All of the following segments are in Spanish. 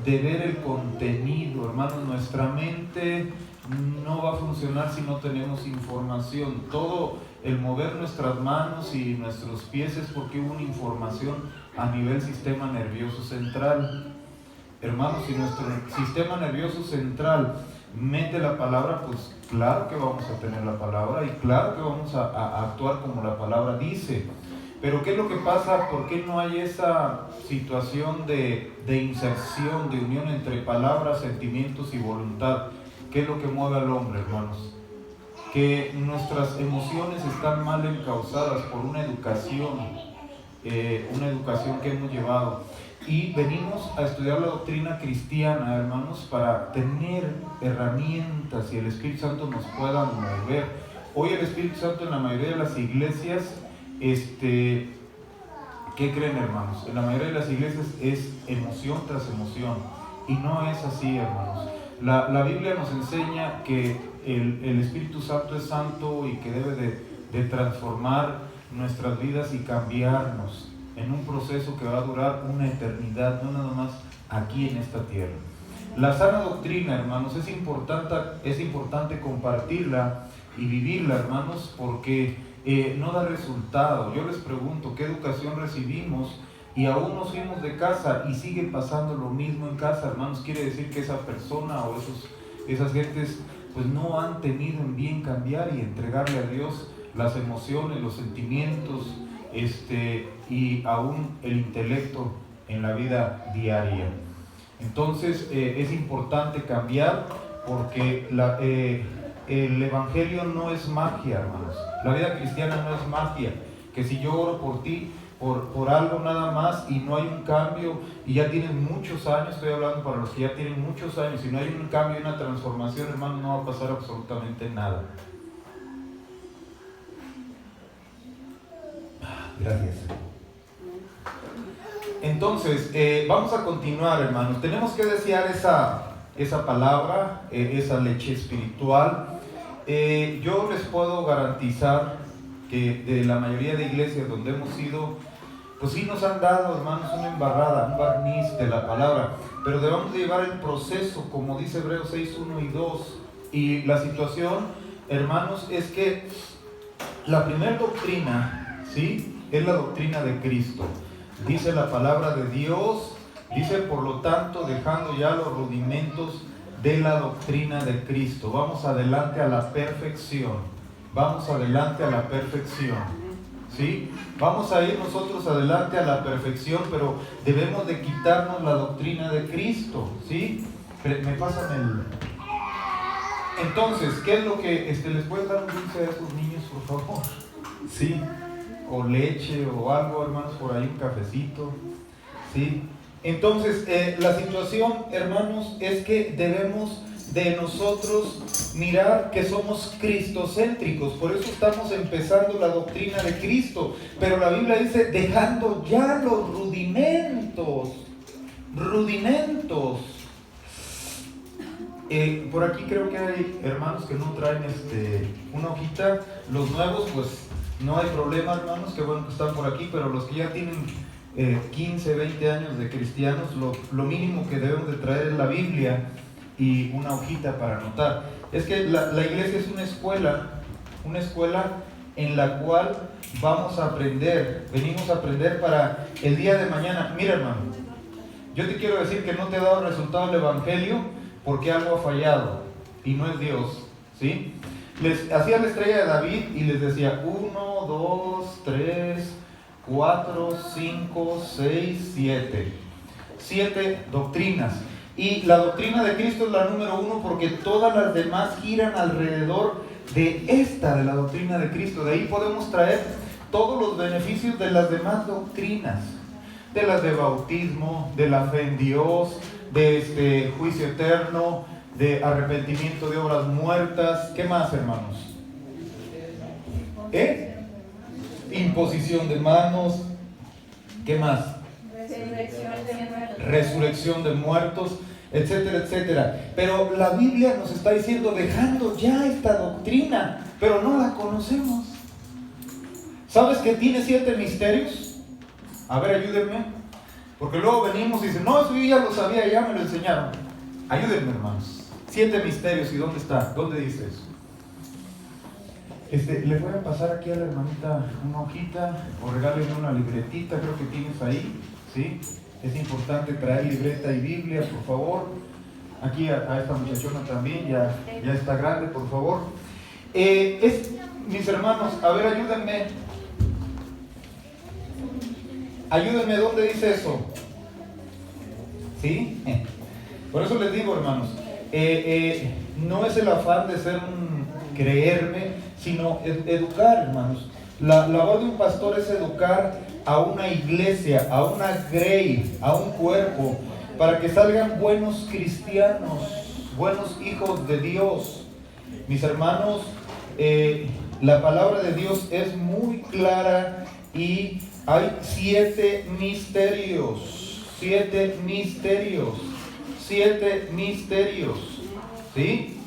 de ver el contenido, hermanos. Nuestra mente no va a funcionar si no tenemos información. Todo el mover nuestras manos y nuestros pies es porque hubo una información a nivel sistema nervioso central. Hermanos, si nuestro sistema nervioso central mete la palabra, pues claro que vamos a tener la palabra y claro que vamos a actuar como la palabra dice. Pero ¿qué es lo que pasa? ¿Por qué no hay esa situación de inserción, de unión entre palabras, sentimientos y voluntad? ¿Qué es lo que mueve al hombre, hermanos? Que nuestras emociones están mal encauzadas por una educación que hemos llevado. Y venimos a estudiar la doctrina cristiana, hermanos, para tener herramientas y el Espíritu Santo nos pueda mover. Hoy el Espíritu Santo en la mayoría de las iglesias, ¿qué creen, hermanos? En la mayoría de las iglesias es emoción tras emoción. Y no es así, hermanos. La Biblia nos enseña que el Espíritu Santo es santo y que debe de transformar nuestras vidas y cambiarnos en un proceso que va a durar una eternidad, no nada más aquí en esta tierra. La sana doctrina, hermanos, es importante compartirla y vivirla, hermanos, porque no da resultado. Yo les pregunto, ¿qué educación recibimos? Y aún nos fuimos de casa y sigue pasando lo mismo en casa, hermanos. Quiere decir que esa persona o esas gentes pues no han tenido en bien cambiar y entregarle a Dios las emociones, los sentimientos, y aún el intelecto en la vida diaria. Entonces es importante cambiar porque el evangelio no es magia, hermanos. La vida cristiana no es magia, que si yo oro por ti por algo nada más y no hay un cambio y ya tienen muchos años, estoy hablando para los que ya tienen muchos años, y no hay un cambio y una transformación, hermano, no va a pasar absolutamente nada. Gracias. Entonces, vamos a continuar, hermanos. Tenemos que desear esa palabra, esa leche espiritual. Yo les puedo garantizar que de la mayoría de iglesias donde hemos ido, pues sí nos han dado, hermanos, una embarrada, un barniz de la palabra, pero debemos de llevar el proceso, como dice Hebreos 6, 1 y 2. Y la situación, hermanos, es que la primera doctrina, ¿sí?, es la doctrina de Cristo. Dice la palabra de Dios, dice, por lo tanto, dejando ya los rudimentos de la doctrina de Cristo, vamos adelante a la perfección. Vamos adelante a la perfección, ¿sí? Vamos a ir nosotros adelante a la perfección, pero debemos de quitarnos la doctrina de Cristo, ¿sí? Me pasan Entonces, ¿qué es lo que les pueden dar un dulce a esos niños, por favor? ¿Sí? O leche o algo, hermanos, por ahí un cafecito, ¿sí? Entonces, la situación, hermanos, es que debemos de nosotros mirar que somos cristocéntricos. Por eso estamos empezando la doctrina de Cristo. Pero la Biblia dice, dejando ya los rudimentos. Por aquí creo que hay hermanos que no traen una hojita. Los nuevos, pues no hay problema, hermanos, que bueno que están por aquí. Pero los que ya tienen 15, 20 años de cristianos, lo mínimo que debemos de traer es la Biblia y una hojita para anotar. Es que la iglesia es una escuela en la cual vamos a aprender, venimos a aprender para el día de mañana. Mira, hermano, yo te quiero decir que no te ha dado resultado el evangelio porque algo ha fallado y no es Dios, ¿sí? Les hacía la estrella de David y les decía 1, 2, 3, 4, 5, 6, 7. 7 doctrinas. Y la doctrina de Cristo es la número 1 porque todas las demás giran alrededor de la doctrina de Cristo. De ahí podemos traer todos los beneficios de las demás doctrinas. De las de bautismo, de la fe en Dios, de juicio eterno, de arrepentimiento de obras muertas. ¿Qué más, hermanos? Imposición de manos. ¿Qué más? Resurrección de muertos, etcétera, etcétera. Pero la Biblia nos está diciendo, dejando ya esta doctrina, pero no la conocemos. ¿Sabes que tiene 7 misterios? A ver, ayúdenme. Porque luego venimos y dicen, no, eso yo ya lo sabía, ya me lo enseñaron. Ayúdenme, hermanos. 7 misterios, ¿y dónde está? ¿Dónde dice eso? Le voy a pasar aquí a la hermanita una hojita, o regálenme una libretita, creo que tienes ahí, ¿sí? Es importante traer libreta y Biblia, por favor. Aquí a esta muchachona también, ya está grande, por favor. Mis hermanos, a ver, ayúdenme. Ayúdenme, ¿dónde dice eso? ¿Sí? Por eso les digo, hermanos, no es el afán de ser creerme, sino educar, hermanos. La labor de un pastor es educar a una iglesia, a una grey, a un cuerpo, para que salgan buenos cristianos, buenos hijos de Dios. Mis hermanos, la palabra de Dios es muy clara y hay 7 misterios, 7 misterios, 7 misterios, ¿sí?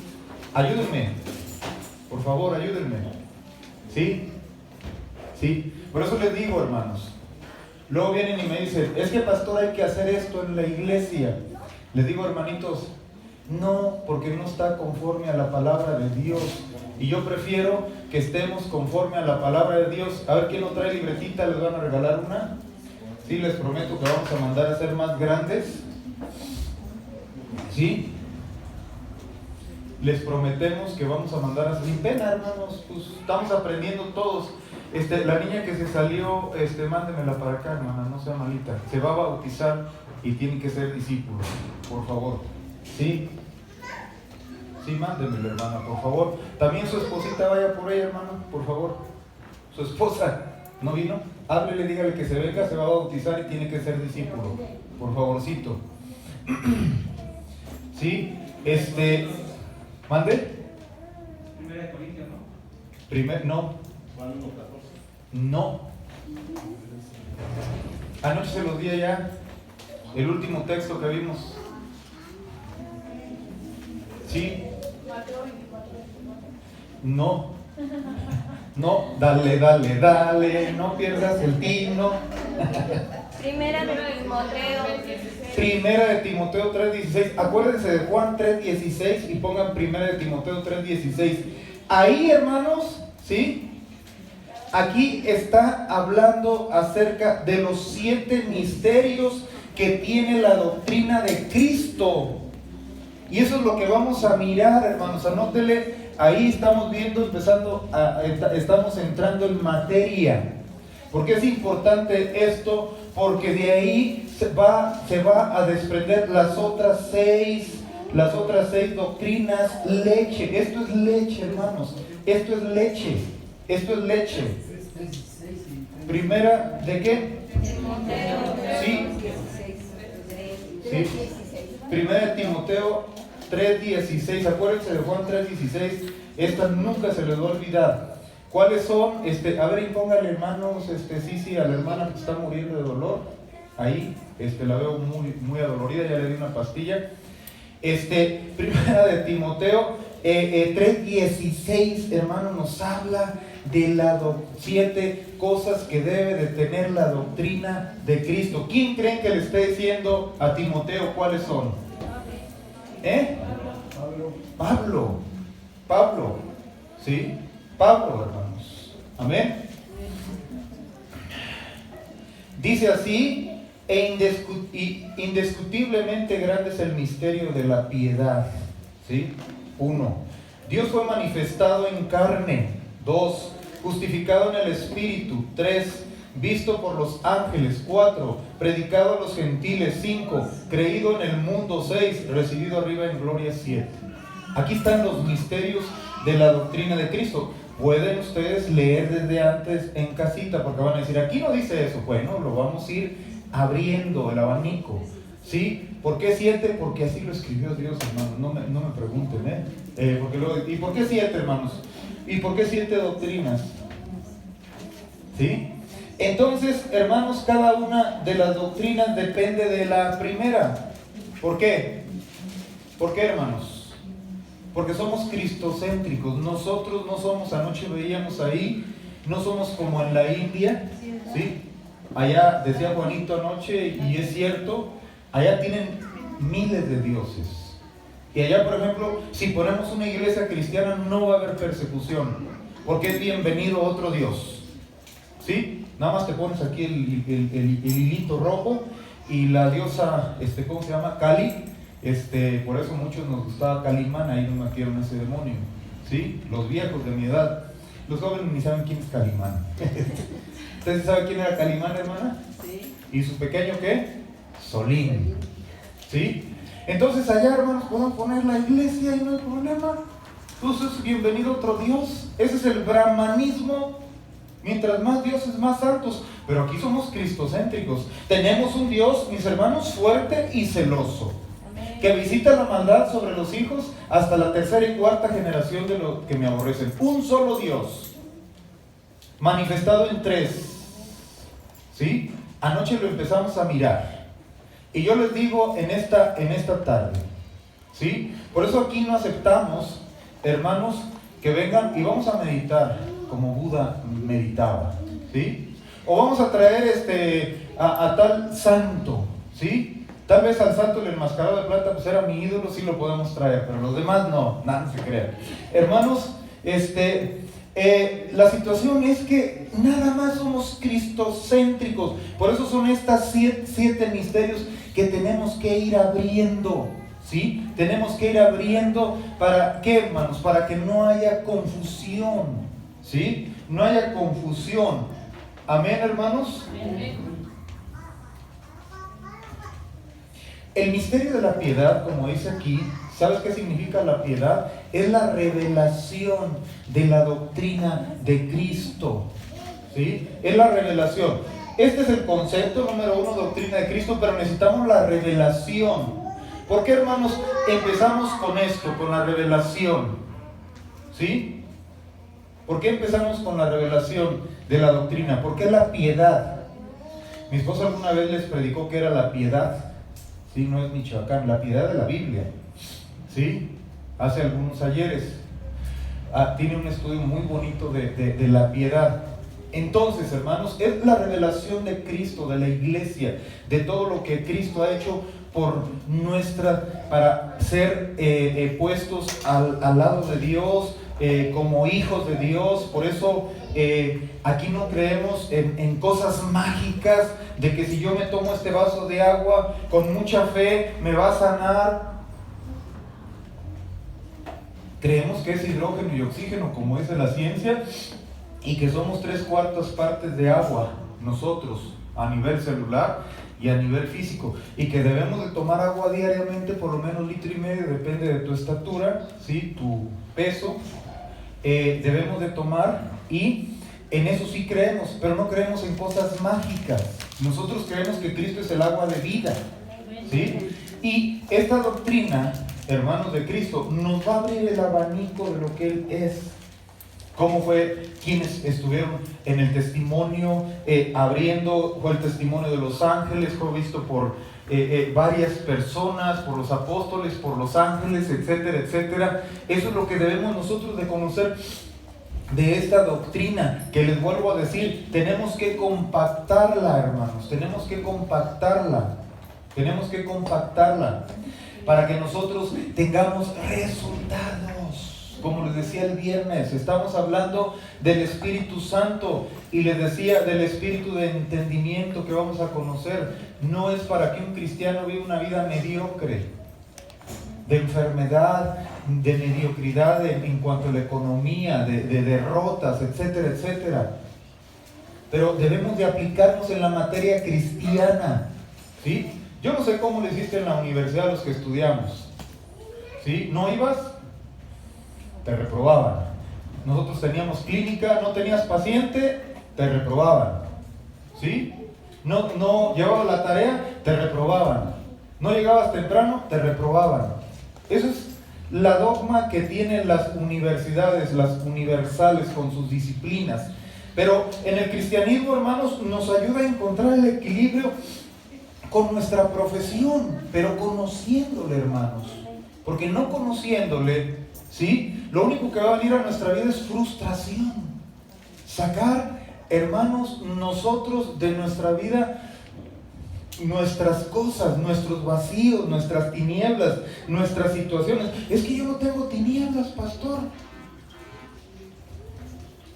Ayúdenme, por favor, ayúdenme, ¿sí? ¿Sí? Por eso les digo, hermanos, luego vienen y me dicen, es que pastor hay que hacer esto en la iglesia. Les digo, hermanitos, no, porque no está conforme a la palabra de Dios. Y yo prefiero que estemos conforme a la palabra de Dios. A ver, ¿quién no trae libretita? ¿Les van a regalar una? Sí, les prometo que vamos a mandar a ser más grandes. ¿Sí? Les prometemos que vamos a mandar a... Sin pena, hermanos, pues estamos aprendiendo todos. La niña que se salió, mándemela para acá, hermana, no sea malita. Se va a bautizar y tiene que ser discípulo, por favor. ¿Sí? Sí, mándemela, hermana, por favor. También su esposita, vaya por ella, hermano, por favor. Su esposa, ¿no vino? Háblele, dígale que se venga, se va a bautizar y tiene que ser discípulo, por favorcito. ¿Sí? ¿Mande? Primera de Corintios, ¿no? No. No. Anoche se los di allá. El último texto que vimos. ¿Sí? No. No, dale, no pierdas el tino. Primera de Timoteo 3:16. Acuérdense de Juan 3:16 y pongan Primera de Timoteo 3:16. Ahí, hermanos, ¿sí? Aquí está hablando acerca de los 7 misterios que tiene la doctrina de Cristo. Y eso es lo que vamos a mirar, hermanos. Anótele. Ahí estamos viendo, estamos entrando en materia. ¿Por qué es importante esto? Porque de ahí se va a desprender las otras seis doctrinas. Leche, esto es leche, hermanos. Esto es leche. Primera, ¿de qué? Sí. Primera de Timoteo 3:16, acuérdense de Juan 3:16, esta nunca se les va a olvidar. ¿Cuáles son? A ver, y póngale, hermanos, sí, a la hermana que está muriendo de dolor, ahí, la veo muy adolorida, ya le di una pastilla. Primera de Timoteo 3:16, hermano, nos habla de las 7 cosas que debe de tener la doctrina de Cristo. ¿Quién creen que le esté diciendo a Timoteo cuáles son? Pablo, ¿sí? Pablo, hermanos. Amén. Dice así, indiscutiblemente grande es el misterio de la piedad. ¿Sí? 1. Dios fue manifestado en carne. 2. Justificado en el Espíritu. 3. Visto por los ángeles. 4. Predicado a los gentiles. 5. Creído en el mundo. 6. Recibido arriba en gloria. 7. Aquí están los misterios de la doctrina de Cristo. Pueden ustedes leer desde antes en casita, porque van a decir, aquí no dice eso. Bueno, lo vamos a ir abriendo el abanico. ¿Sí? ¿Por qué 7? Porque así lo escribió Dios, hermanos. No me pregunten, ¿y por qué 7, hermanos? ¿Y por qué 7 doctrinas? ¿Sí? Entonces, hermanos, cada una de las doctrinas depende de la primera. ¿Por qué? ¿Por qué, hermanos? Porque somos cristocéntricos. Nosotros no somos, anoche veíamos ahí, no somos como en la India, ¿sí? allá, decía Juanito anoche, y es cierto, allá tienen miles de dioses. Y allá, por ejemplo, si ponemos una iglesia cristiana, no va a haber persecución, porque es bienvenido otro Dios. ¿Sí? Nada más te pones aquí el hilito rojo y la diosa, ¿cómo se llama? Kali. Por eso muchos nos gustaba Calimán, ahí no metieron ese demonio. ¿Sí? Los viejos de mi edad. Los jóvenes ni saben quién es Calimán. ¿Usted sabe quién era Calimán, hermana? Sí. ¿Y su pequeño qué? Solín. ¿Sí? Entonces allá, hermanos, podemos poner la iglesia y no hay problema. Entonces, bienvenido otro Dios. Ese es el brahmanismo. Mientras más dioses, más santos. Pero aquí somos cristocéntricos. Tenemos un Dios, mis hermanos, fuerte y celoso, que visita la maldad sobre los hijos hasta la tercera y cuarta generación de los que me aborrecen. Un solo Dios, manifestado en tres. ¿Sí? Anoche lo empezamos a mirar. Y yo les digo en esta tarde, ¿sí? Por eso aquí no aceptamos, hermanos, que vengan y vamos a meditar como Buda meditaba, ¿sí? O vamos a traer a tal santo, ¿sí? Tal vez al santo el enmascarado de plata pues era mi ídolo, sí lo podemos traer, pero los demás no, nada se crea. Hermanos, la situación es que nada más somos cristocéntricos. Por eso son estas siete misterios que tenemos que ir abriendo, ¿sí? Tenemos que ir abriendo, ¿para qué, hermanos? Para que no haya confusión, ¿sí? No haya confusión. ¿Amén, hermanos? Amén. El misterio de la piedad, como dice aquí, ¿sabes qué significa la piedad? Es la revelación de la doctrina de Cristo, ¿sí? Es la revelación. Este es el concepto número 1, doctrina de Cristo, pero necesitamos la revelación. ¿Por qué, hermanos, empezamos con esto, con la revelación? ¿Sí? ¿Por qué empezamos con la revelación de la doctrina? ¿Por qué la piedad? Mi esposa alguna vez les predicó que era la piedad. Sí, no es Michoacán, la piedad de la Biblia. ¿Sí? Hace algunos ayeres. Tiene un estudio muy bonito de la piedad. Entonces, hermanos, es la revelación de Cristo, de la iglesia, de todo lo que Cristo ha hecho por para ser puestos al lado de Dios, como hijos de Dios. Por eso aquí no creemos en cosas mágicas, de que si yo me tomo este vaso de agua con mucha fe me va a sanar. Creemos que es hidrógeno y oxígeno, como dice la ciencia, y que somos 3/4 partes de agua nosotros, a nivel celular y a nivel físico, y que debemos de tomar agua diariamente, por lo menos 1,5 litros, depende de tu estatura, ¿sí? Tu peso, debemos de tomar, y en eso sí creemos, pero no creemos en cosas mágicas. Nosotros creemos que Cristo es el agua de vida, ¿sí? Y esta doctrina, hermanos de Cristo, nos va a abrir el abanico de lo que Él es. ¿Cómo fue? Quienes estuvieron en el testimonio abriendo, fue el testimonio de los ángeles, fue visto por varias personas, por los apóstoles, por los ángeles, etcétera, etcétera. Eso es lo que debemos nosotros de conocer de esta doctrina, que les vuelvo a decir, tenemos que compactarla, hermanos, tenemos que compactarla para que nosotros tengamos resultados. Como les decía el viernes, estamos hablando del Espíritu Santo, y les decía del Espíritu de entendimiento que vamos a conocer. No es para que un cristiano viva una vida mediocre, de enfermedad, de mediocridad en cuanto a la economía, de derrotas, etcétera, etcétera. Pero debemos de aplicarnos en la materia cristiana, ¿sí? Yo no sé cómo lo hiciste en la universidad los que estudiamos, ¿sí? ¿No ibas? Te reprobaban. Nosotros teníamos clínica, no tenías paciente, te reprobaban, ¿sí? No llevabas la tarea, te reprobaban. No llegabas temprano, te reprobaban. Eso es la dogma que tienen las universidades, las universales, con sus disciplinas. Pero en el cristianismo, hermanos, nos ayuda a encontrar el equilibrio con nuestra profesión, pero conociéndole, hermanos. Porque no conociéndole, ¿sí? Lo único que va a venir a nuestra vida es frustración. Sacar hermanos, nosotros de nuestra vida, nuestras cosas, nuestros vacíos, nuestras tinieblas, nuestras situaciones. Es que yo no tengo tinieblas, pastor.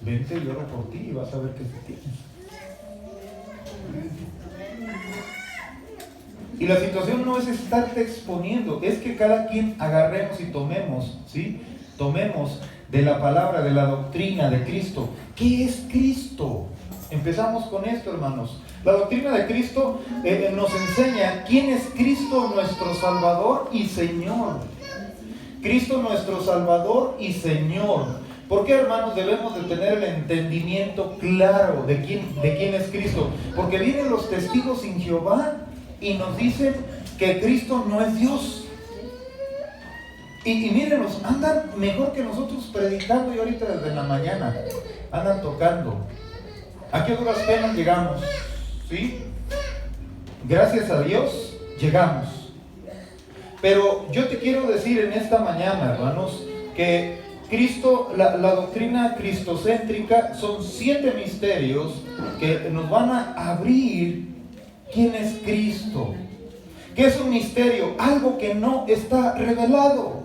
Vente y oro por ti y vas a ver que sí tienes. Y la situación no es estarte exponiendo, es que cada quien agarremos y tomemos, ¿sí? Tomemos de la palabra, de la doctrina de Cristo. ¿Qué es Cristo? Empezamos con esto, hermanos. La doctrina de Cristo nos enseña quién es Cristo, nuestro Salvador y Señor. Cristo, nuestro Salvador y Señor. ¿Por qué, hermanos, debemos de tener el entendimiento claro de quién es Cristo? Porque vienen los testigos sin Jehová y nos dicen que Cristo no es Dios. Y mírenos, andan mejor que nosotros predicando y ahorita desde la mañana andan tocando. Aquí a duras penas llegamos, ¿sí? Gracias a Dios llegamos. Pero yo te quiero decir en esta mañana, hermanos, que Cristo, la doctrina cristocéntrica son 7 misterios que nos van a abrir quién es Cristo. ¿Qué es un misterio? Algo que no está revelado.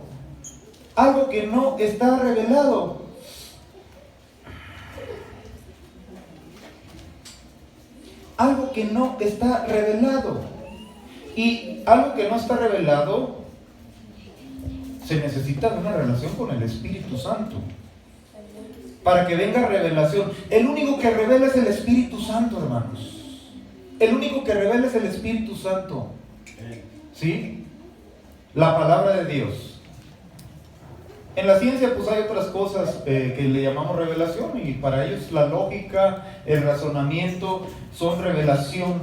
Algo que no está revelado. Algo que no está revelado. Y algo que no está revelado se necesita de una relación con el Espíritu Santo. Para que venga revelación. El único que revela es el Espíritu Santo, hermanos. El único que revela es el Espíritu Santo. ¿Sí? La palabra de Dios. En la ciencia pues hay otras cosas que le llamamos revelación y para ellos la lógica, el razonamiento son revelación.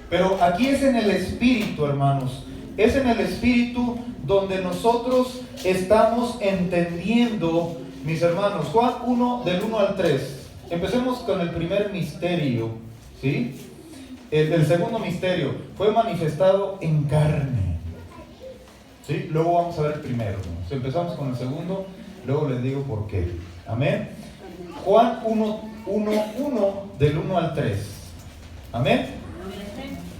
Pero aquí es en el Espíritu, hermanos. Es en el Espíritu donde nosotros estamos entendiendo, mis hermanos. Juan 1, del 1 al 3. Empecemos con el primer misterio, ¿sí? El segundo misterio fue manifestado en carne. ¿Sí? Luego vamos a ver el primero. Si empezamos con el segundo, luego les digo por qué. Amén. Juan 1, del 1 al 3. Amén.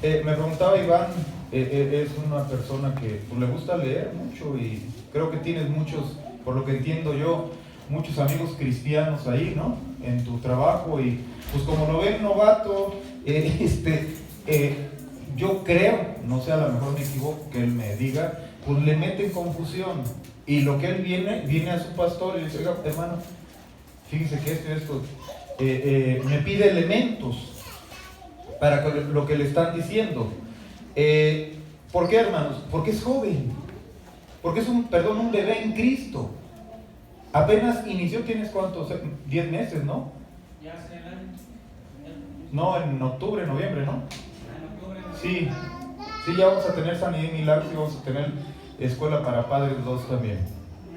Me preguntaba Iván, es una persona que pues, le gusta leer mucho y creo que tienes muchos, por lo que entiendo yo, muchos amigos cristianos ahí, ¿no? En tu trabajo y pues como lo ven novato, yo creo, no sé, a lo mejor me equivoco, que él me diga, pues le mete confusión. Y lo que él viene a su pastor y le dice, oiga, hermano, fíjese que esto, me pide elementos para lo que le están diciendo. ¿Por qué, hermanos? Porque es joven. Porque es un bebé en Cristo. Apenas inició, ¿tienes cuántos? 10 meses, ¿no? Ya hace el año. No, en octubre, noviembre, ¿no? Sí, ya vamos a tener Sanidad y Milagros y vamos a tener Escuela para Padres 2 también.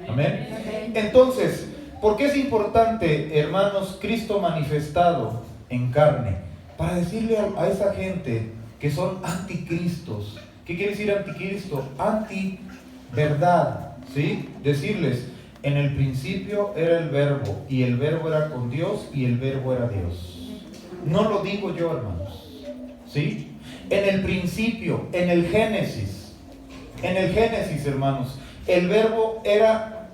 Amén. Entonces, ¿por qué es importante, hermanos, Cristo manifestado en carne? Para decirle a esa gente que son anticristos. ¿Qué quiere decir anticristo? Anti-verdad, ¿sí? Decirles, en el principio era el verbo, y el verbo era con Dios, y el verbo era Dios. No lo digo yo, hermanos, ¿sí? En el principio, en el Génesis, hermanos, el verbo era,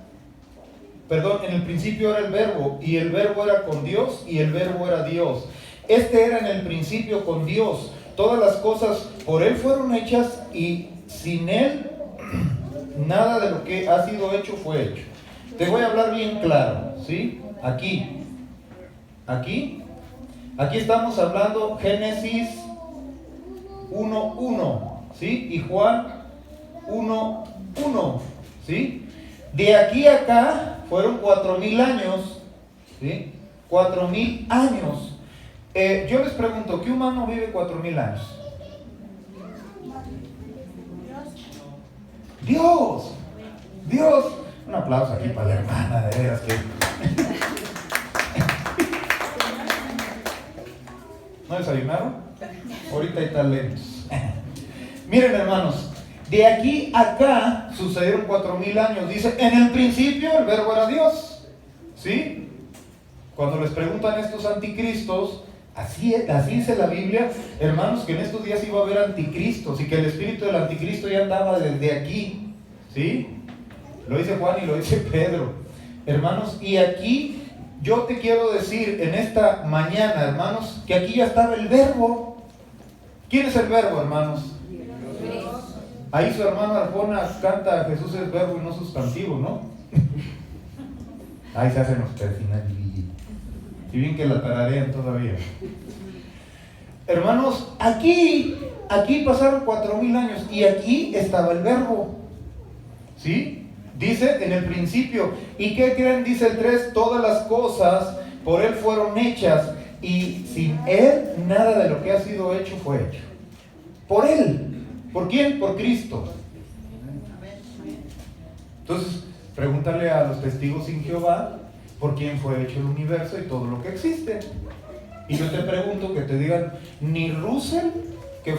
en el principio era el verbo, y el verbo era con Dios, y el verbo era Dios. Este era en el principio con Dios. Todas las cosas por Él fueron hechas, y sin Él, nada de lo que ha sido hecho fue hecho. Te voy a hablar bien claro, ¿sí? Aquí estamos hablando Génesis 1:1, ¿sí? Y Juan 1:1, ¿sí? De aquí a acá fueron 4,000 años, ¿sí? 4,000 años. Yo les pregunto, ¿qué humano vive 4,000 años? Dios. Un aplauso aquí para la hermana, de veras que... ¿No desayunaron? Ahorita hay talentos. Miren, hermanos, de aquí a acá sucedieron 4,000 años. Dice, en el principio el verbo era Dios. ¿Sí? Cuando les preguntan estos anticristos, Así dice la Biblia, hermanos, que en estos días iba a haber anticristos y que el espíritu del anticristo ya andaba desde aquí, ¿sí? Lo dice Juan y lo dice Pedro, hermanos, y aquí yo te quiero decir en esta mañana, hermanos, que aquí ya estaba el verbo. ¿Quién es el verbo, hermanos? Dios. Ahí su hermano Arjona canta Jesús es verbo y no sustantivo, ¿no? Ahí se hacen los persinales. Y bien que la tararean todavía. Hermanos, aquí pasaron 4000 años y aquí estaba el verbo. ¿Sí? Dice en el principio. ¿Y qué creen? Dice el 3, todas las cosas por Él fueron hechas y sin Él nada de lo que ha sido hecho fue hecho. Por Él. ¿Por quién? Por Cristo. Entonces, pregúntale a los testigos sin Jehová por quién fue hecho el universo y todo lo que existe. Y yo te pregunto que te digan, ni Russell, que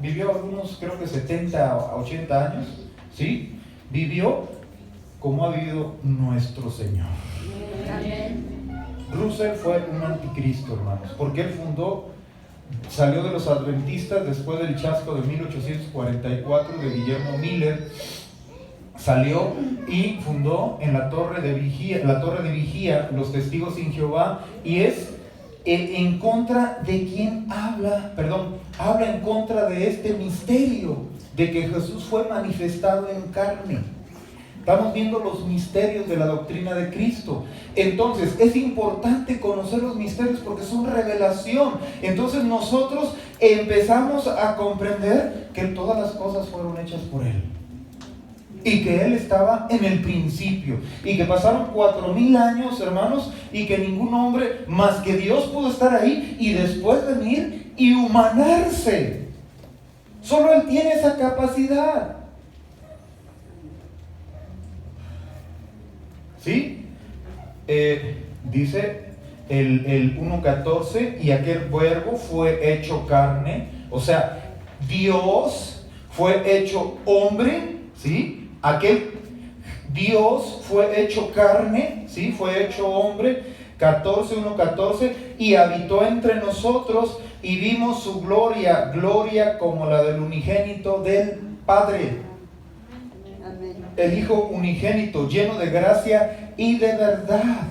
vivió algunos, creo que 70 o 80 años, ¿sí? Vivió como ha vivido nuestro Señor. Amén. Russell fue un anticristo, hermanos, porque él salió de los adventistas después del chasco de 1844 de Guillermo Miller. Salió y fundó en la torre de vigía, los testigos sin Jehová, y es en contra de quien habla en contra de este misterio de que Jesús fue manifestado en carne. Estamos viendo los misterios de la doctrina de Cristo. Entonces es importante conocer los misterios porque son revelación. Entonces nosotros empezamos a comprender que todas las cosas fueron hechas por Él. Y que Él estaba en el principio. Y que pasaron 4000 años, hermanos, y que ningún hombre más que Dios pudo estar ahí y después venir y humanarse. Solo Él tiene esa capacidad. ¿Sí? Dice el 1.14, y aquel verbo fue hecho carne. O sea, Dios fue hecho hombre, ¿sí? Aquel Dios fue hecho carne, ¿sí? Fue hecho hombre, 1.14, y habitó entre nosotros y vimos su gloria como la del unigénito del Padre. El Hijo unigénito, lleno de gracia y de verdad.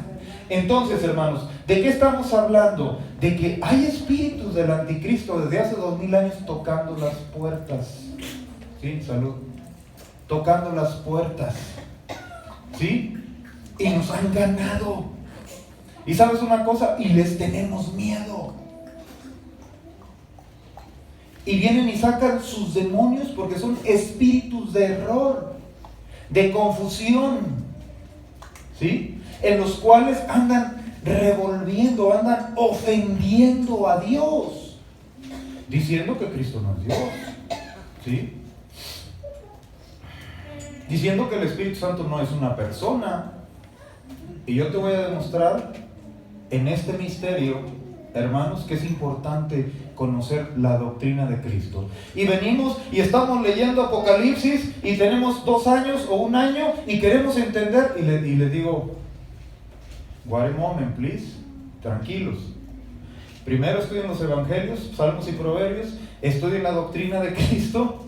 Entonces, hermanos, ¿de qué estamos hablando? De que hay espíritus del anticristo desde hace 2000 años tocando las puertas. ¿Sí? Salud. Tocando las puertas, ¿sí? Y nos han ganado. Y sabes una cosa, y les tenemos miedo. Y vienen y sacan sus demonios porque son espíritus de error, de confusión, ¿sí? En los cuales andan revolviendo, andan ofendiendo a Dios, diciendo que Cristo no es Dios, ¿sí? Diciendo que el Espíritu Santo no es una persona. Y yo te voy a demostrar en este misterio, hermanos, que es importante conocer la doctrina de Cristo. Y venimos y estamos leyendo Apocalipsis y tenemos 2 años o 1 año y queremos entender, y le digo, wait a moment, please, tranquilos. Primero estudien los evangelios, salmos y proverbios, estudien la doctrina de Cristo.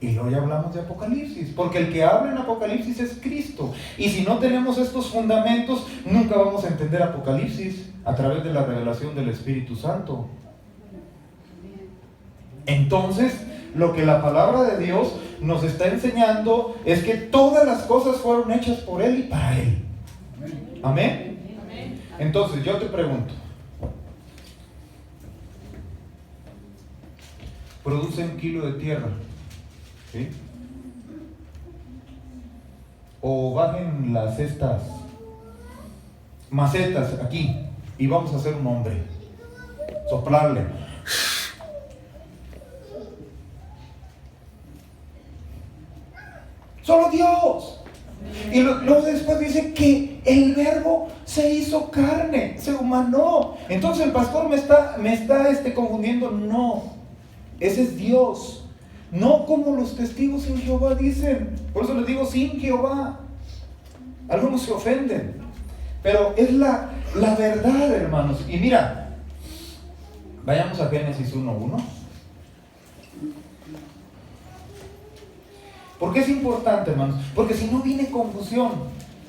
Y hoy hablamos de Apocalipsis, porque el que habla en Apocalipsis es Cristo. Y si no tenemos estos fundamentos, nunca vamos a entender Apocalipsis a través de la revelación del Espíritu Santo. Entonces, lo que la palabra de Dios nos está enseñando es que todas las cosas fueron hechas por Él y para Él. ¿Amén? Entonces, yo te pregunto, produce 1 kilo de tierra, ¿sí? O bajen estas macetas aquí y vamos a hacer un hombre, soplarle. Solo Dios. Y luego después dice que el verbo se hizo carne, se humanó. Entonces el pastor me está confundiendo. No, ese es Dios. No como los testigos sin Jehová dicen. Por eso les digo sin Jehová. Algunos se ofenden. Pero es la verdad, hermanos. Y mira, Vayamos a Génesis 1:1. ¿Por qué es importante, hermanos? Porque si no viene confusión.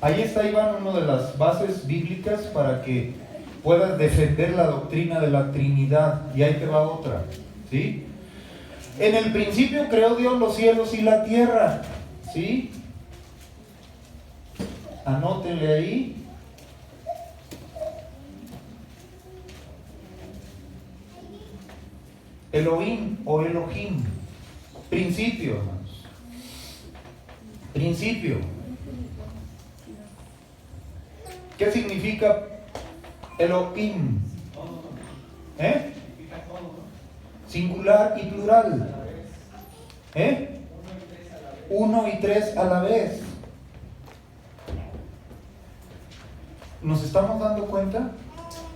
Ahí está, Iván, una de las bases bíblicas para que puedas defender la doctrina de la Trinidad. Y ahí te va otra, ¿sí? En el principio creó Dios los cielos y la tierra, ¿sí? Anótenle ahí. Elohim o Elohim. Principio, hermanos. Principio. ¿Qué significa Elohim? ¿Eh? Singular y plural. ¿Eh? 1 y 3 a la vez. ¿Nos estamos dando cuenta?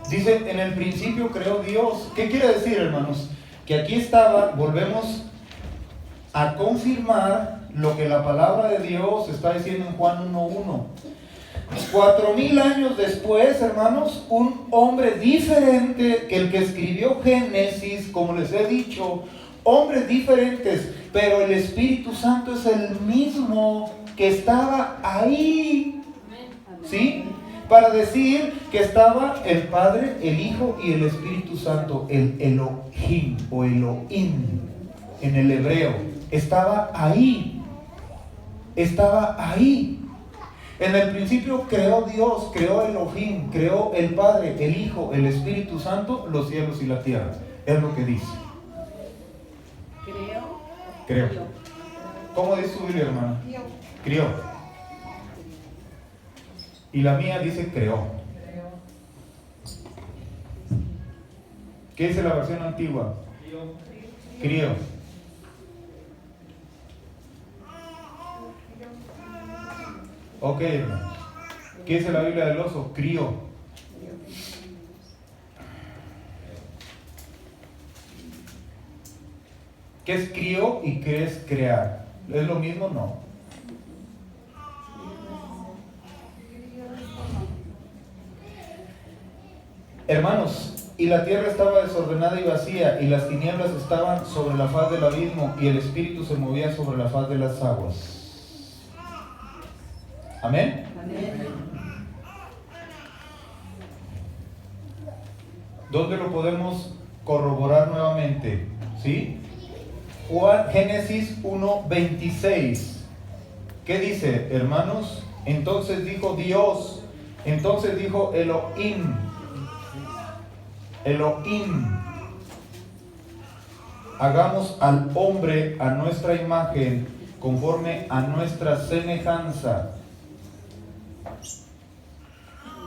Dice, en el principio creó Dios. ¿Qué quiere decir, hermanos? Que aquí estaba, volvemos a confirmar lo que la palabra de Dios está diciendo en Juan 1:1. 4000 años después, hermanos, un hombre diferente que el que escribió Génesis, como les he dicho, hombres diferentes, pero el Espíritu Santo es el mismo que estaba ahí, ¿sí? Para decir que estaba el Padre, el Hijo y el Espíritu Santo, el Elohim o Elohim en el hebreo. Estaba ahí. Estaba ahí. En el principio creó Dios, creó Elohim, creó el Padre, el Hijo, el Espíritu Santo, los cielos y la tierra. Es lo que dice. Creo. ¿Cómo dice su Biblia, hermana? Crió. Y la mía dice creó. ¿Qué dice la versión antigua? Crió. Ok, hermano. ¿Qué dice la Biblia del oso? Crió. ¿Qué es crió y qué es crear? ¿Es lo mismo? No. Hermanos, y la tierra estaba desordenada y vacía, y las tinieblas estaban sobre la faz del abismo, y el Espíritu se movía sobre la faz de las aguas. ¿Amén? Amén. ¿Dónde lo podemos corroborar nuevamente? ¿Sí? Génesis 1:26. ¿Qué dice, hermanos? Entonces dijo Dios, entonces dijo Elohim. Elohim, hagamos al hombre a nuestra imagen, conforme a nuestra semejanza.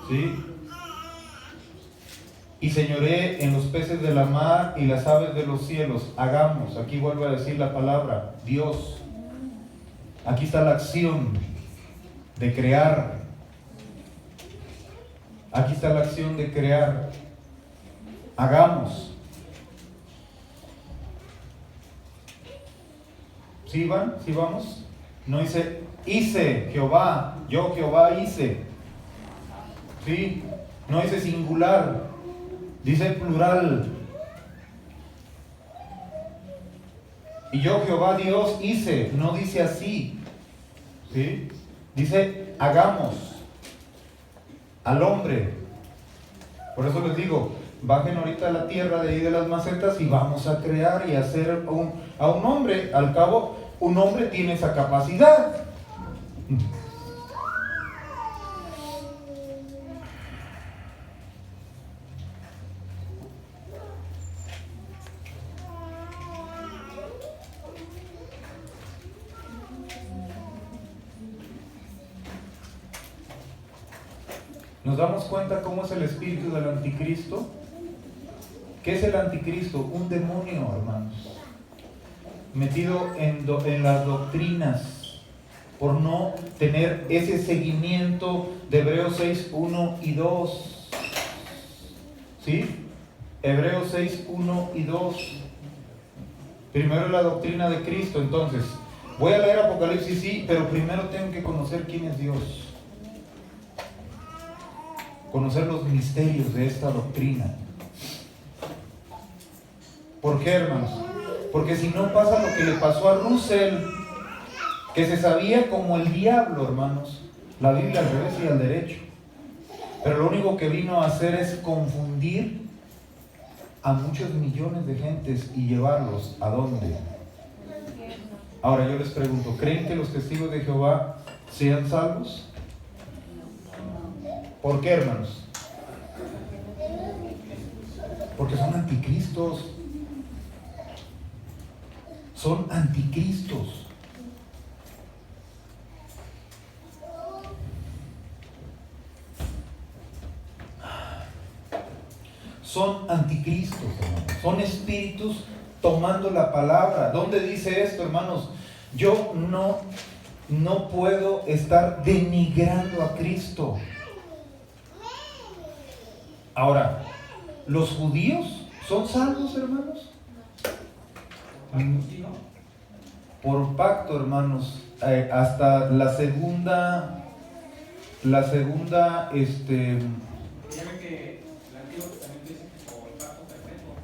¿Sí? Y señoré en los peces de la mar y las aves de los cielos. Hagamos, aquí vuelvo a decir la palabra, Dios. Aquí está la acción de crear. Aquí está la acción de crear. Hagamos. ¿Sí van? ¿Sí vamos? No dice, hice Jehová, yo Jehová hice. ¿Sí? No dice singular, dice plural. Y yo Jehová Dios hice, no dice así. ¿Sí? Dice, hagamos al hombre. Por eso les digo, bajen ahorita a la tierra de ahí de las macetas y vamos a crear y hacer a un hombre. Al cabo, un hombre tiene esa capacidad. ¿Nos damos cuenta cómo es el espíritu del anticristo? ¿Qué es el anticristo? Un demonio, hermanos, metido en las doctrinas, por no tener ese seguimiento de Hebreos 6, 1 y 2. ¿Sí? Hebreos 6, 1 y 2. Primero la doctrina de Cristo. Entonces, voy a leer Apocalipsis, sí, pero primero tengo que conocer quién es Dios. Conocer los misterios de esta doctrina. ¿Por qué, hermanos? Porque si no pasa lo que le pasó a Russell, que se sabía como el diablo, hermanos, la Biblia al revés y al derecho. Pero lo único que vino a hacer es confundir a muchos millones de gentes y llevarlos ¿a dónde? Ahora yo les pregunto, ¿creen que los testigos de Jehová sean salvos? ¿Por qué, hermanos? Porque son anticristos. Son anticristos. Son anticristos, hermanos. Son espíritus tomando la palabra. ¿Dónde dice esto, hermanos? Yo no puedo estar denigrando a Cristo. Ahora, ¿los judíos son salvos, hermanos? Por pacto, hermanos, hasta la segunda, Ya ve que el Antiguo Testamento dice que por pacto perpetuo.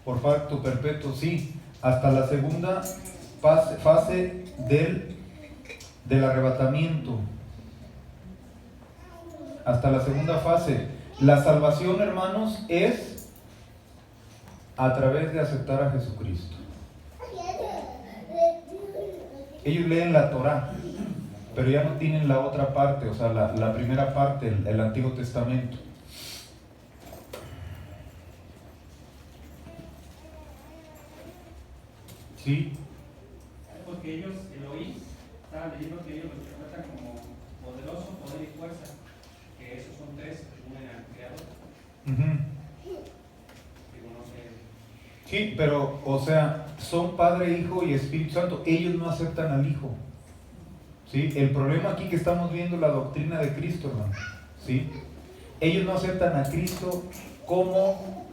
por pacto perpetuo, sí, hasta la segunda fase del arrebatamiento. Hasta la segunda fase. La salvación, hermanos, es a través de aceptar a Jesucristo. Ellos leen la Torá, pero ya no tienen la otra parte, o sea, la primera parte, el Antiguo Testamento. ¿Sí? Porque ellos, Elohim, estaban leyendo que ellos lo interpretan como poderoso, poder y fuerza, que esos son tres que unen al Creador. Digo, no sé. Sí, pero, o sea, son Padre, Hijo y Espíritu Santo. Ellos no aceptan al Hijo. ¿Sí? El problema aquí que estamos viendo la doctrina de Cristo, hermano. ¿Sí? Ellos no aceptan a Cristo como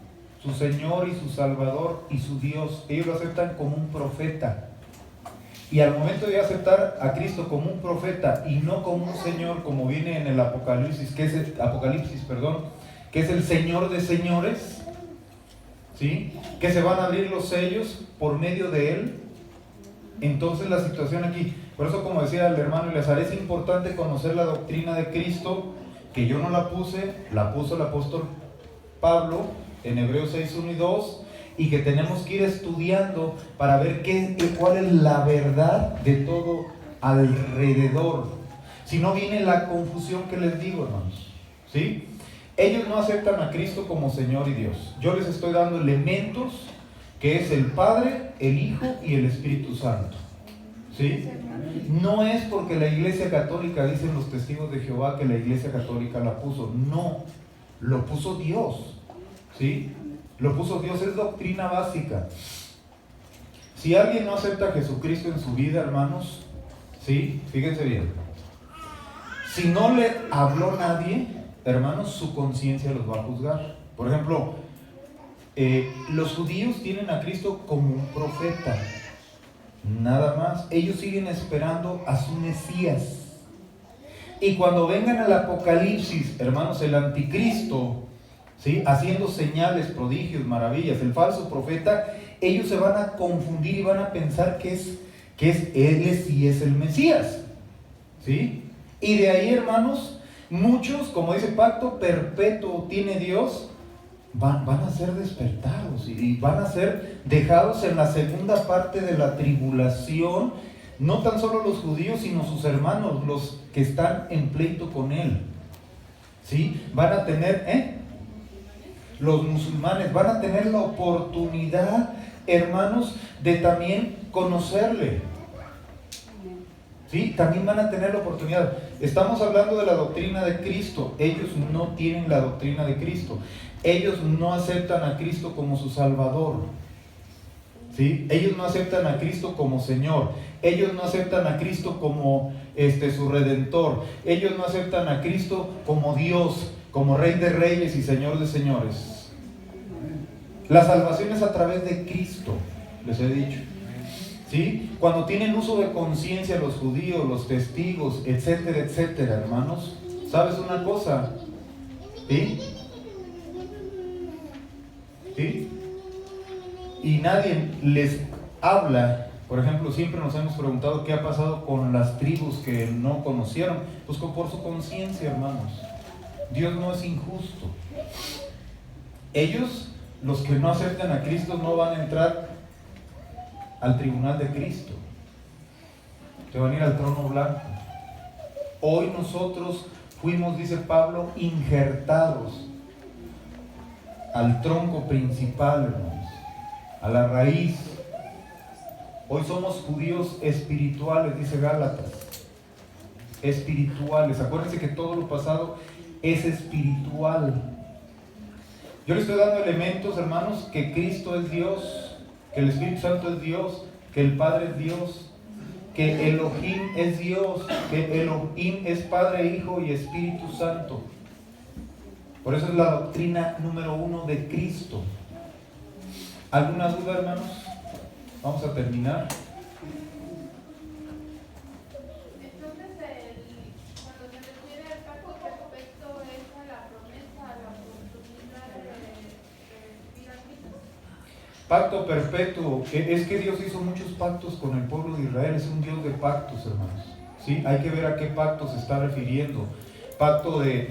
su Señor y su Salvador y su Dios. Ellos lo aceptan como un profeta. Y al momento de aceptar a Cristo como un profeta y no como un Señor, como viene en el Apocalipsis, que es el Señor de señores, ¿sí? Que se van a abrir los sellos por medio de Él. Entonces la situación aquí, por eso como decía el hermano Eleazar, es importante conocer la doctrina de Cristo, que yo no la puse, la puso el apóstol Pablo en Hebreos 6, 1 y 2, y que tenemos que ir estudiando para ver cuál es la verdad de todo alrededor. Si no viene la confusión que les digo, hermanos, ¿sí? Ellos no aceptan a Cristo como Señor y Dios. Yo les estoy dando elementos que es el Padre, el Hijo y el Espíritu Santo, ¿sí? No es porque la Iglesia Católica, dicen los testigos de Jehová, que la Iglesia Católica la puso. No, lo puso Dios, ¿sí? Lo puso Dios, es doctrina básica. Si alguien no acepta a Jesucristo en su vida, hermanos, ¿sí? Fíjense bien. Si no le habló nadie, hermanos, su conciencia los va a juzgar. Por ejemplo, los judíos tienen a Cristo como un profeta, nada más. Ellos siguen esperando a su Mesías. Y cuando vengan al Apocalipsis, hermanos, el anticristo, ¿sí? Haciendo señales, prodigios, maravillas, el falso profeta, ellos se van a confundir y van a pensar que él sí es el Mesías, ¿sí? Y de ahí, hermanos, muchos, como dice, pacto perpetuo tiene Dios, van a ser despertados y van a ser dejados en la segunda parte de la tribulación. No tan solo los judíos, sino sus hermanos, los que están en pleito con él, ¿sí? Van a tener, los musulmanes van a tener la oportunidad, hermanos, de también conocerle, ¿sí? También van a tener la oportunidad. Estamos hablando de la doctrina de Cristo. Ellos no tienen la doctrina de Cristo. Ellos no aceptan a Cristo como su Salvador, ¿sí? Ellos no aceptan a Cristo como Señor. Ellos no aceptan a Cristo como su Redentor. Ellos no aceptan a Cristo como Dios, como Rey de Reyes y Señor de Señores. La salvación es a través de Cristo, les he dicho, ¿sí? Cuando tienen uso de conciencia los judíos, los testigos, etcétera, etcétera, hermanos, ¿sabes una cosa? ¿Sí? ¿Sí? y nadie les habla. Por ejemplo, siempre nos hemos preguntado qué ha pasado con las tribus que no conocieron. Pues por su conciencia, hermanos. Dios no es injusto. Ellos, los que no aceptan a Cristo, no van a entrar al tribunal de Cristo. Se van a ir al trono blanco. Hoy nosotros fuimos, dice Pablo, injertados al tronco principal, hermanos, a la raíz. Hoy somos judíos espirituales, dice Gálatas. Espirituales. Acuérdense que todo lo pasado es espiritual. Yo le estoy dando elementos, hermanos, que Cristo es Dios, que el Espíritu Santo es Dios, que el Padre es Dios, que Elohim es Dios, que Elohim es Padre, Hijo y Espíritu Santo. Por eso es la doctrina número 1 de Cristo. ¿Alguna duda, hermanos? Vamos a terminar. Entonces, cuando se refiere al pacto perfecto, es a la promesa, a la oportunidad de vivir a Cristo. Pacto perfecto, es que Dios hizo muchos pactos con el pueblo de Israel, es un Dios de pactos, hermanos. ¿Sí? Hay que ver a qué pacto se está refiriendo. Pacto el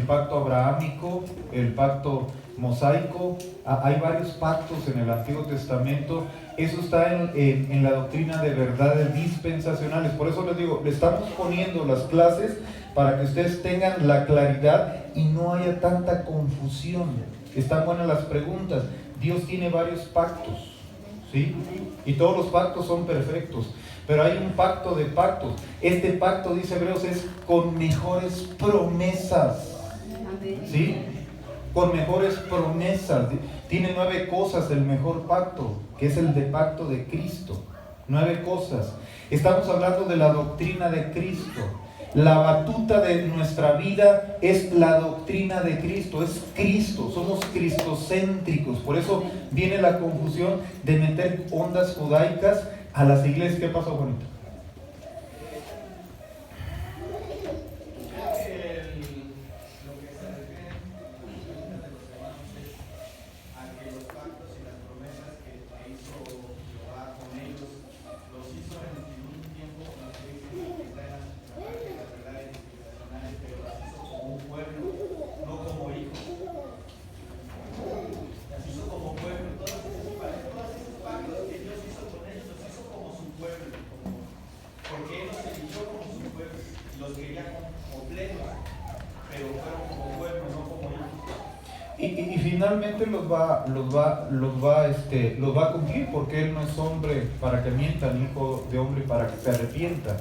pacto abrahámico, el pacto mosaico. Hay varios pactos en el Antiguo Testamento. Eso está en la doctrina de verdades dispensacionales. Por eso les digo, le estamos poniendo las clases para que ustedes tengan la claridad y no haya tanta confusión. Están buenas las preguntas. Dios tiene varios pactos, ¿sí? Y todos los pactos son perfectos. Pero hay un pacto de pactos. Este pacto, dice Hebreos, es con mejores promesas, ¿sí? Con mejores promesas. Tiene 9 cosas el mejor pacto, que es el de pacto de Cristo. 9 cosas. Estamos hablando de la doctrina de Cristo. La batuta de nuestra vida es la doctrina de Cristo, es Cristo, somos cristocéntricos. Por eso viene la confusión de meter ondas judaicas a las iglesias. ¿Qué pasó, Juanito? Y finalmente los va a cumplir, porque Él no es hombre para que mienta, ni hijo de hombre para que se arrepienta.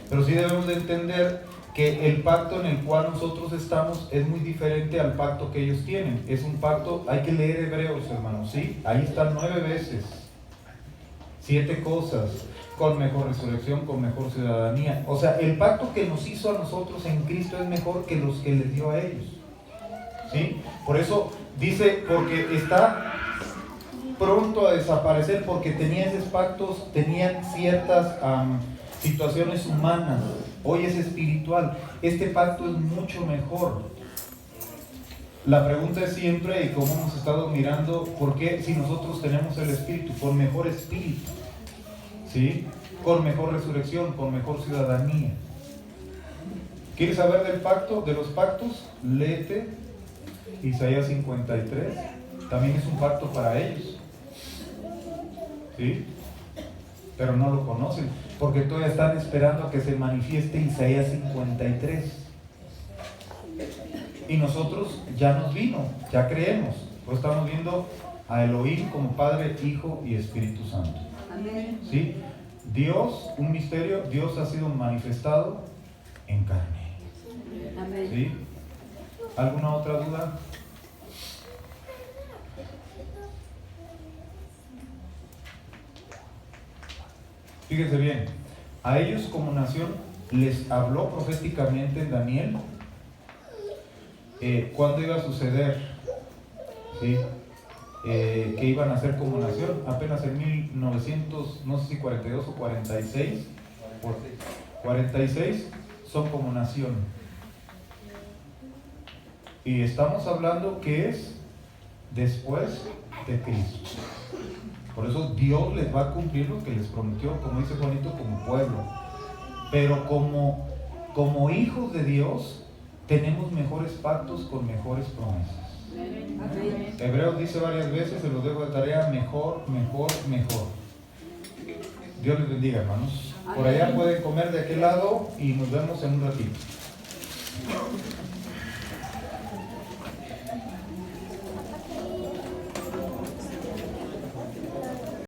Pero sí debemos de entender que el pacto en el cual nosotros estamos es muy diferente al pacto que ellos tienen. Es un pacto, hay que leer Hebreos, hermanos, ¿sí? Ahí están 9 veces, 7 cosas, con mejor resurrección, con mejor ciudadanía. O sea, el pacto que nos hizo a nosotros en Cristo es mejor que los que les dio a ellos, ¿sí? Por eso dice, porque está pronto a desaparecer, porque tenía esos pactos, tenían ciertas situaciones humanas. Hoy es espiritual. Este pacto es mucho mejor. La pregunta es siempre, y como hemos estado mirando, ¿por qué si nosotros tenemos el Espíritu? Con mejor espíritu, ¿sí? Con mejor resurrección, con mejor ciudadanía. ¿Quieres saber del pacto, de los pactos? Léete Isaías 53. También es un pacto para ellos, ¿sí? Pero no lo conocen, porque todavía están esperando a que se manifieste Isaías 53. Y nosotros ya nos vino, ya creemos. Pues estamos viendo a Elohim como Padre, Hijo y Espíritu Santo. Amén. ¿Sí? Dios, un misterio, Dios ha sido manifestado en carne. Amén. ¿Sí? ¿Alguna otra duda? Fíjense bien, a ellos como nación les habló proféticamente en Daniel cuándo iba a suceder, ¿sí? Que iban a ser como nación, apenas en 1900, no sé si 42 o 46, 46 son como nación. Y estamos hablando que es después de Cristo. Por eso Dios les va a cumplir lo que les prometió, como dice Juanito, como pueblo. Pero como hijos de Dios, tenemos mejores pactos con mejores promesas. Hebreos dice varias veces, se los dejo de tarea, mejor, mejor, mejor. Dios les bendiga, hermanos. Por allá pueden comer de aquel lado y nos vemos en un ratito.